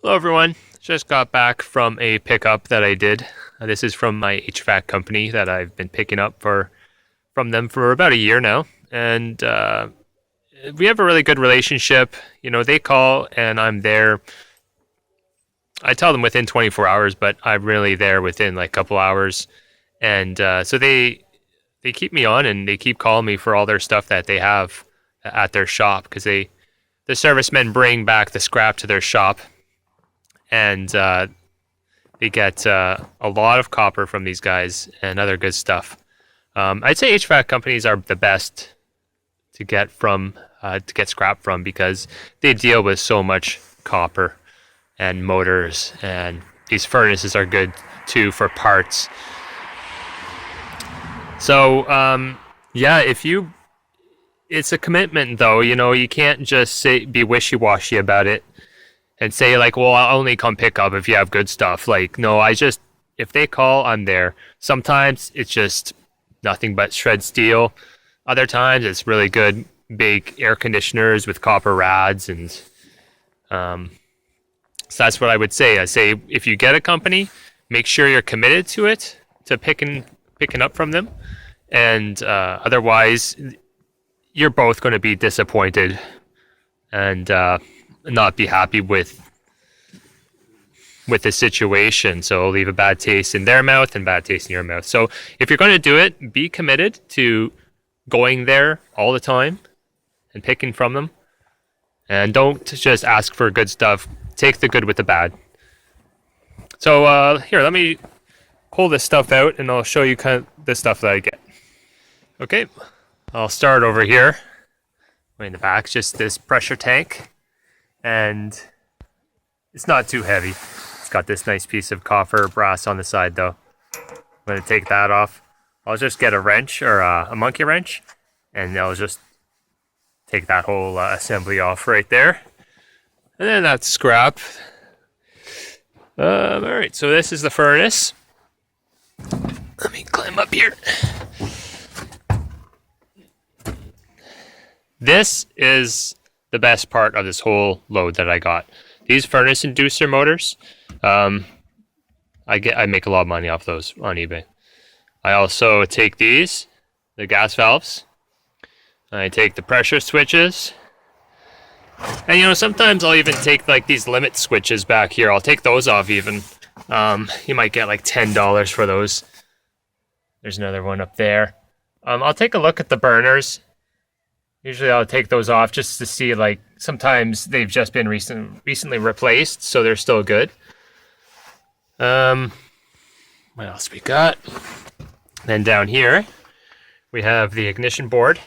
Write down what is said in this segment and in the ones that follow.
Hello everyone, just got back from a pickup that I did. This is from my HVAC company that I've been picking up from them for about a year now. And we have a really good relationship. You know, they call and I'm there. I tell them within 24 hours, but I'm really there within like a couple hours. And so they keep me on and they keep calling me for all their stuff that they have at their shop because the servicemen bring back the scrap to their shop. And they get a lot of copper from these guys and other good stuff. I'd say HVAC companies are the best to get scrap from because they deal with so much copper and motors, and these furnaces are good too for parts. So yeah, it's a commitment though. You know, you can't just be wishy-washy about it and say like, well, I'll only come pick up if you have good stuff. Like, no, if they call, I'm there. Sometimes it's just nothing but shred steel. Other times it's really good big air conditioners with copper rads. And so that's what I would say. I say if you get a company, make sure you're committed to it, to picking up from them. And otherwise, you're both going to be disappointed and not be happy with the situation. So it'll leave a bad taste in their mouth and bad taste in your mouth. So if you're going to do it, be committed to going there all the time and picking from them. And don't just ask for good stuff. Take the good with the bad. So here, let me pull this stuff out and I'll show you kind of the stuff that I get. Okay, I'll start over here. Way in the back, just this pressure tank. And it's not too heavy. It's got this nice piece of copper brass on the side though. I'm going to take that off. I'll just get a wrench or a monkey wrench and I'll just take that whole assembly off right there. And then that's scrap. Alright, so this is the furnace. Let me climb up here. This is the best part of this whole load that I got. These furnace inducer motors, I make a lot of money off those on eBay. I also take these, the gas valves. I take the pressure switches. And you know, sometimes I'll even take like these limit switches back here. I'll take those off even. You might get like $10 for those. There's another one up there. I'll take a look at the burners. Usually I'll take those off just to see, like, sometimes they've just been recently replaced, so they're still good. What else we got? Then down here, we have the ignition board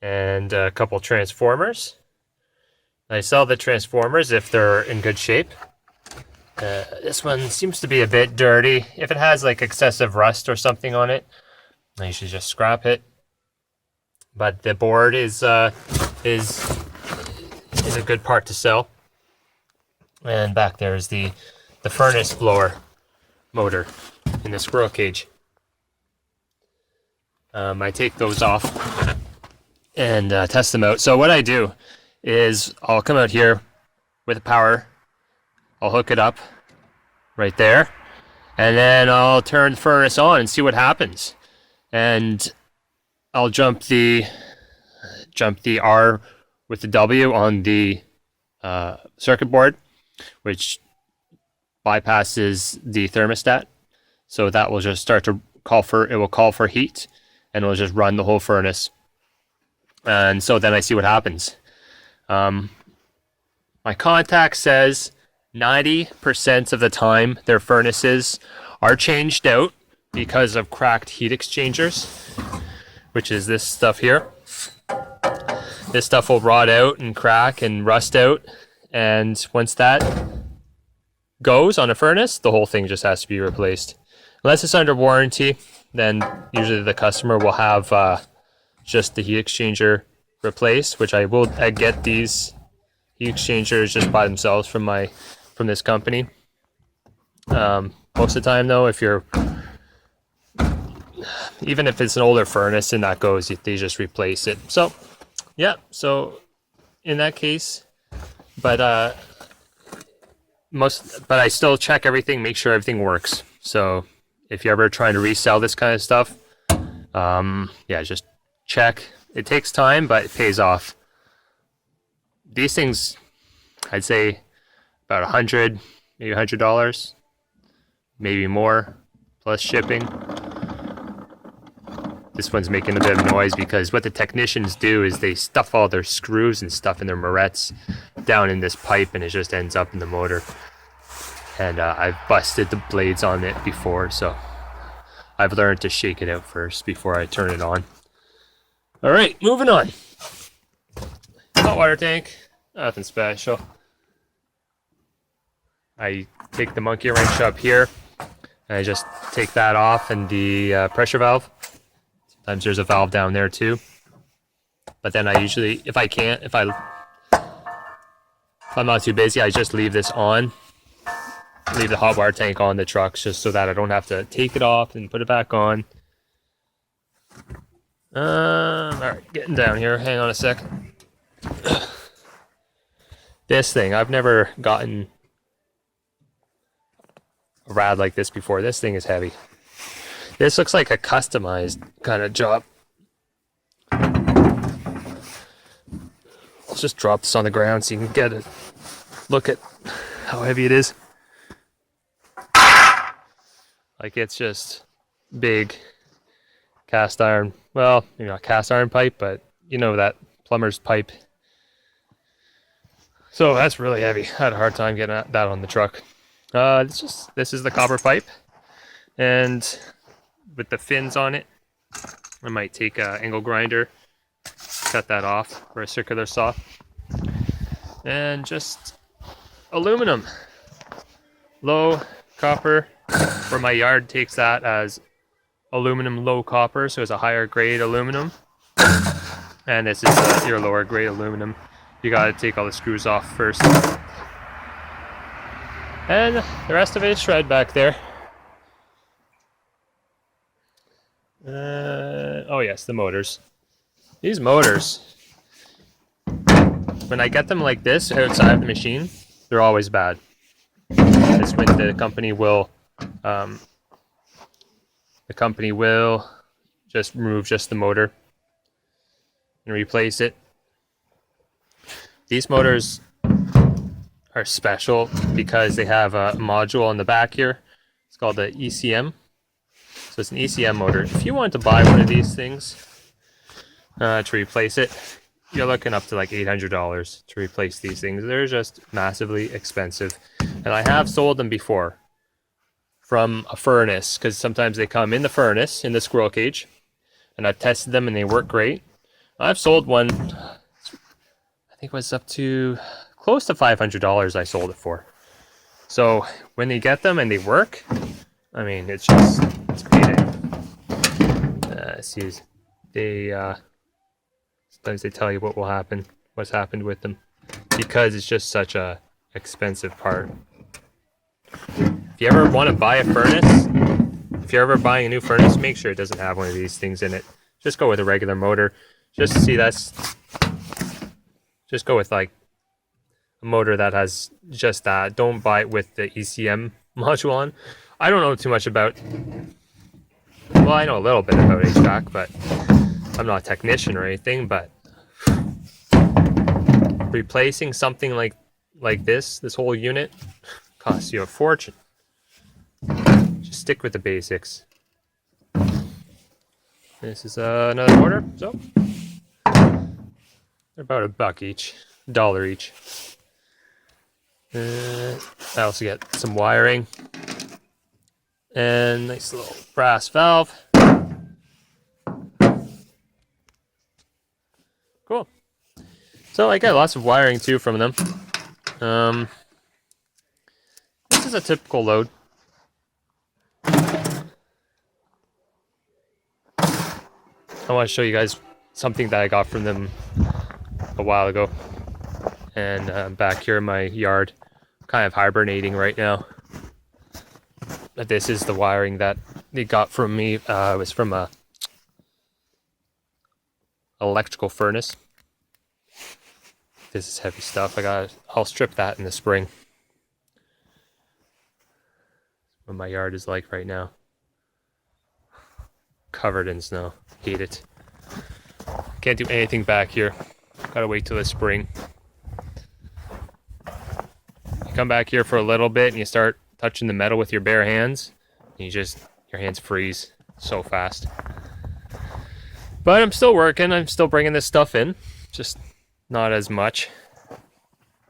and a couple transformers. I sell the transformers if they're in good shape. This one seems to be a bit dirty. If it has, like, excessive rust or something on it, I should just scrap it. But the board is a good part to sell. And back there is the furnace blower motor in the squirrel cage. I take those off and test them out. So what I do is I'll come out here with a power. I'll hook it up right there. And then I'll turn the furnace on and see what happens. And I'll jump the R with the W on the circuit board, which bypasses the thermostat. So that will just start to call for heat, and it'll just run the whole furnace. And so then I see what happens. My contact says 90% of the time their furnaces are changed out because of cracked heat exchangers, which is this stuff here. This stuff will rot out and crack and rust out, and once that goes on a furnace, the whole thing just has to be replaced. Unless it's under warranty, then usually the customer will have just the heat exchanger replaced, which I get these heat exchangers just by themselves from this company. Most of the time though, even if it's an older furnace and that goes, they just replace it. So yeah, so in that case, but but I still check everything, make sure everything works. So if you're ever trying to resell this kind of stuff, yeah, just check. It takes time, but it pays off. These things, I'd say about $100, maybe $100, maybe more, plus shipping. This one's making a bit of noise because what the technicians do is they stuff all their screws and stuff in their morettes down in this pipe, and it just ends up in the motor. And I've busted the blades on it before, so I've learned to shake it out first before I turn it on. All right, moving on. Hot water tank, nothing special. I take the monkey wrench up here, and I just take that off, and the pressure valve. Sometimes there's a valve down there too. But then I usually, if I'm not too busy, I just leave this on. Leave the hot water tank on the trucks just so that I don't have to take it off and put it back on. Alright, getting down here. Hang on a sec. This thing, I've never gotten a rad like this before. This thing is heavy. This looks like a customized kind of job. Let's just drop this on the ground so you can get a look at how heavy it is. Like, it's just big cast iron. Well, maybe not cast iron pipe, but you know, that plumber's pipe. So that's really heavy. I had a hard time getting that on the truck. This is the copper pipe, and with the fins on it, I might take an angle grinder, cut that off, or a circular saw, and just aluminum, low copper, where my yard takes that as aluminum low copper, so it's a higher grade aluminum, and this is your lower grade aluminum. You gotta take all the screws off first, and the rest of it is shred back there. Oh yes, the motors. These motors, when I get them like this outside of the machine, they're always bad. It's when the company will just remove just the motor and replace it. These motors are special because they have a module on the back here. It's called the ECM. So it's an ECM motor. If you want to buy one of these things to replace it, you're looking up to like $800 to replace these things. They're just massively expensive. And I have sold them before from a furnace, because sometimes they come in the furnace, in the squirrel cage, and I've tested them and they work great. I've sold one, I think it was up to close to $500 I sold it for. So when they get them and they work, I mean, it's payday. See, sometimes they tell you what will happen, what's happened with them, because it's just such a expensive part. If you ever want to buy a furnace, if you're ever buying a new furnace, make sure it doesn't have one of these things in it. Just go with a regular motor. Just go with like a motor that has just that. Don't buy it with the ECM module on. I don't know too much about, well, I know a little bit about HVAC, but I'm not a technician or anything, but replacing something like this whole unit costs you a fortune. Just stick with the basics. This is another motor, so they're about $1 each, $1 each. I also get some wiring and nice little brass valve. Cool. So I got lots of wiring too from them. This is a typical load. I want to show you guys something that I got from them a while ago. And back here in my yard, kind of hibernating right now. But this is the wiring that they got from me. It was from a electrical furnace. This is heavy stuff. I'll strip that in the spring. what my yard is like right now. Covered in snow. Hate it. Can't do anything back here. Gotta wait till the spring. You come back here for a little bit and you start touching the metal with your bare hands, and your hands freeze so fast. But I'm still working. I'm still bringing this stuff in, just not as much.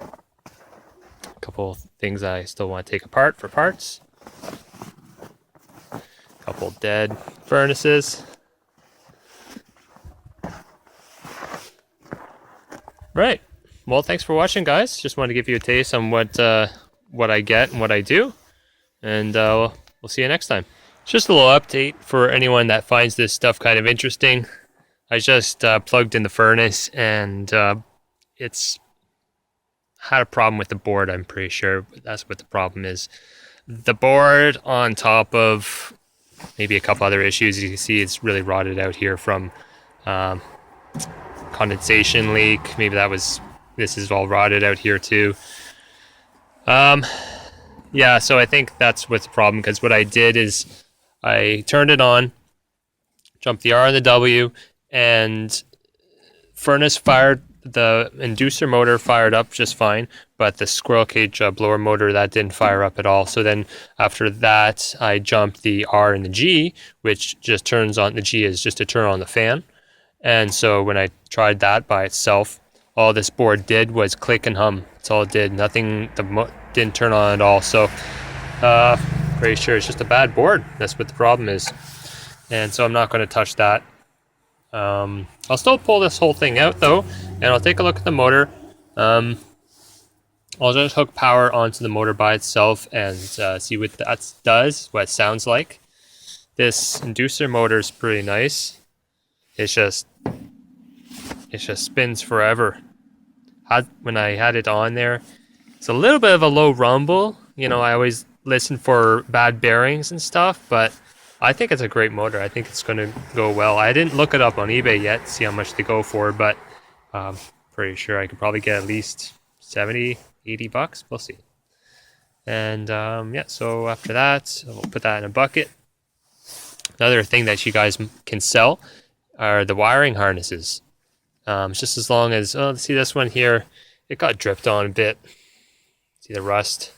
A couple things I still want to take apart for parts. A couple dead furnaces. Right. Well, thanks for watching, guys. Just wanted to give you a taste on what I get and what I do. And we'll see you next time. Just a little update for anyone that finds this stuff kind of interesting. I just plugged in the furnace, and it's had a problem with the board, I'm pretty sure. That's what the problem is. The board, on top of maybe a couple other issues, you can see it's really rotted out here from condensation leak. Maybe this is all rotted out here too. Yeah, so I think that's what's the problem, because what I did is I turned it on, jumped the R and the W, and furnace fired. The inducer motor fired up just fine, but the squirrel cage blower motor, that didn't fire up at all. So then after that, I jumped the R and the G, which just turns on. The G is just to turn on the fan. And so when I tried that by itself, all this board did was click and hum. That's all it did. Nothing, didn't turn on at all. So pretty sure it's just a bad board. That's what the problem is. And so I'm not going to touch that. I'll still pull this whole thing out though, and I'll take a look at the motor. I'll just hook power onto the motor by itself and see what that does, what it sounds like. This inducer motor is pretty nice. It just spins forever. When I had it on there, it's a little bit of a low rumble. You know, I always listen for bad bearings and stuff, but I think it's a great motor. I think it's going to go well. I didn't look it up on eBay yet to see how much they go for, but pretty sure I could probably get at least 70, 80 bucks. We'll see. And yeah, so after that, we'll put that in a bucket. Another thing that you guys can sell are the wiring harnesses. Just as long as, see this one here, it got dripped on a bit. See the rust?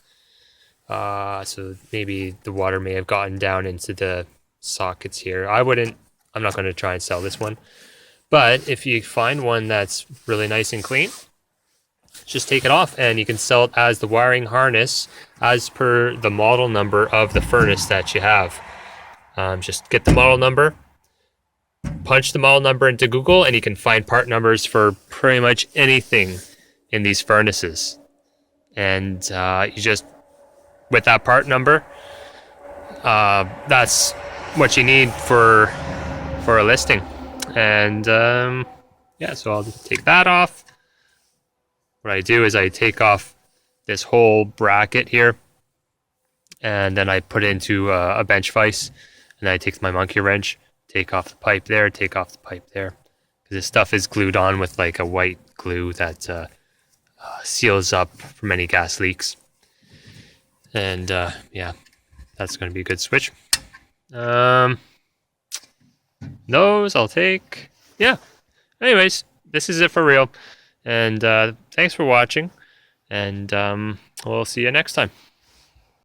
So maybe the water may have gotten down into the sockets here. I'm not going to try and sell this one. But if you find one that's really nice and clean, just take it off and you can sell it as the wiring harness as per the model number of the furnace that you have. Just get the model number, punch the model number into Google, and you can find part numbers for pretty much anything in these furnaces. And you just, with that part number, that's what you need for a listing. And yeah, so I'll just take that off. What I do is I take off this whole bracket here, and then I put it into a bench vise, and I take my monkey wrench, take off the pipe there, take off the pipe there, because this stuff is glued on with like a white glue that seals up from any gas leaks. And yeah, that's going to be a good switch. Those I'll take. Yeah. Anyways, this is it for real. And thanks for watching. And we'll see you next time.